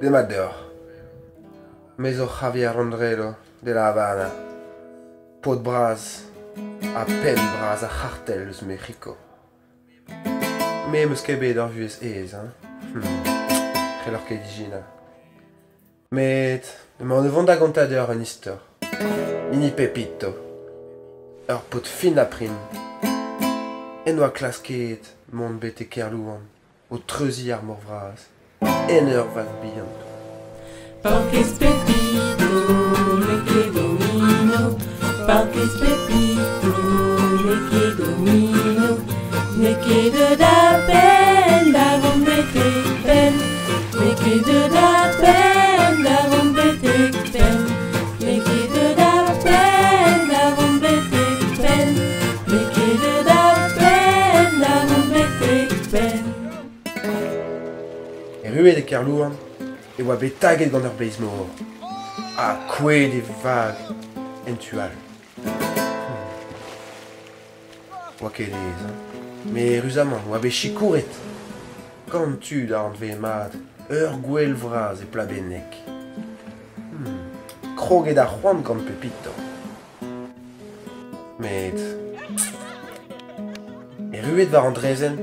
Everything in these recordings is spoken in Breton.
de Mador. Meso Javier Rondrero de La Habana. Pot bras, a pen bras a Hartels Mexico. Me meus ket bet ar vuez ez, hein? C'hellor ket digina. Met, ma an evon da gantader an istor. Ini Pepito. Ur pot fin aprim. En oa klasket, mont bete kerlouan. O treuzi ar mor vraz. En ur vag bihan. Parques Pepito, le que domino. Parques Pepito, le que domino. Le que de da pen, da von bete pen. Le que de da pen, da von bete pen. Le que de da pen, da von bete pen. Le que de da pen, da von bete pen. E ruet e kerlouan, e oa bet taget gant ur beiz mor. A kouet e vag en tual. Oa ket ez, hein? Me ruzaman, oa bet chikouret. Gant tu da an ve mat, ur gwell vraz e plabennek. Kroget ar c'hoant gant Pepito. Met... E ruet war an drezen,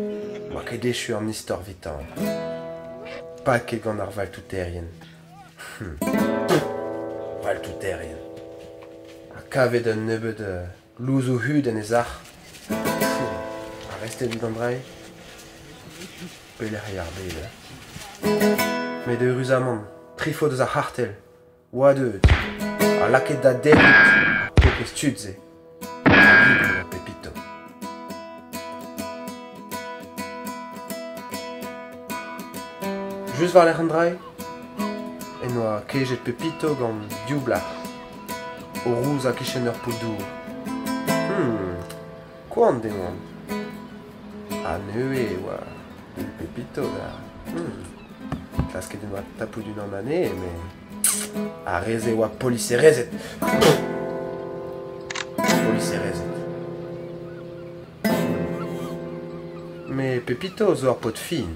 oa ket echu an istor vitan. Pa ket gant ar valtouterien. Valtouterien. A kavet un nebeud louzou hud en ez ar. A restet dit an drai. Peler ar bel. Met de ruzaman, trifo deus ar hartel. Oa deud. A laket da derut. Pok ez tudze. A libre Pepito. Just war l'er an drai. En oa kejet Pepito gant dioublach. O rouz a kichen ur poudour. Koan deoan. A neue oa Pepito da. Klasket en oa tapoudun an ane, me... A reze oa police rezet. Police rezet. Me Pepito zo ar pot fin.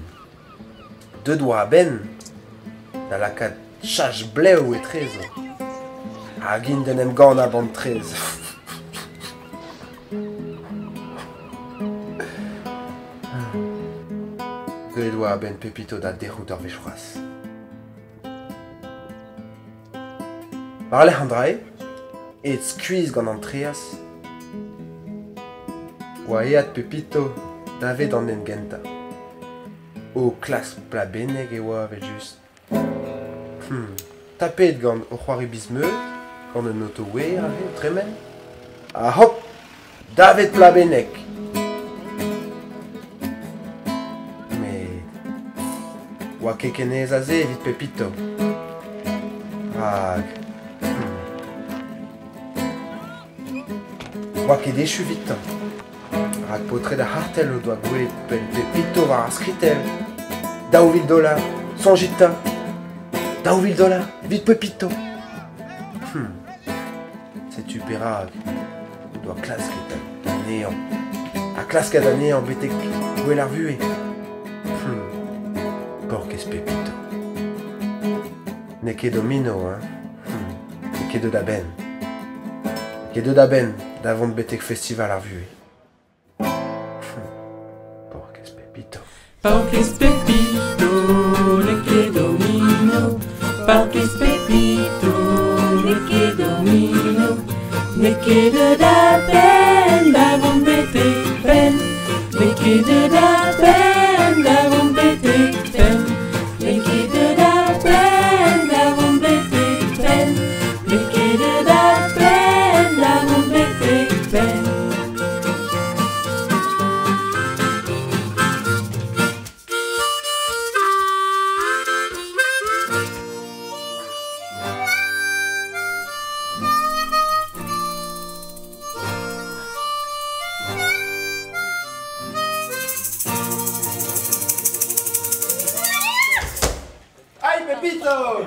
De doa a ben. Da lakaat chach bleu e trezo. A gint den em gant a bant trez. De doa a ben Pepito da derout ar vechroaz. War alec an drai, et skuiz gant an treaz. Oa eat Pepito davet an en genta. O klas plabennek e oa vel just. Tapet gant o c'hoari bizmeut, gant un auto wer a vet tremen. A hop, davet plabennek. Oa kekenez a ze evit Pepito. Hag... Oa ket echu vitan. Hag potret a hartel o doa gwelet pen Pepito war ar skritel. $10,000, $100. $10,000, vit Pepito. Setu perag. O doa klasket a nean. A klasket a nean betek gwell ar vue. Porquez Pepito. Ne ket domino, hein? Ne ket da ben. Ne ket da ben davant betek festival ar vue. Porquez Pepito. Parques Pepito, le que domino. Parques Pepito, le que domino. Le que de da pen, davant bete pen. Le que de da pen, davant bete pen. Le que de da pen, davant bete pen. Le que de da pen, davant bete pen. Pepito!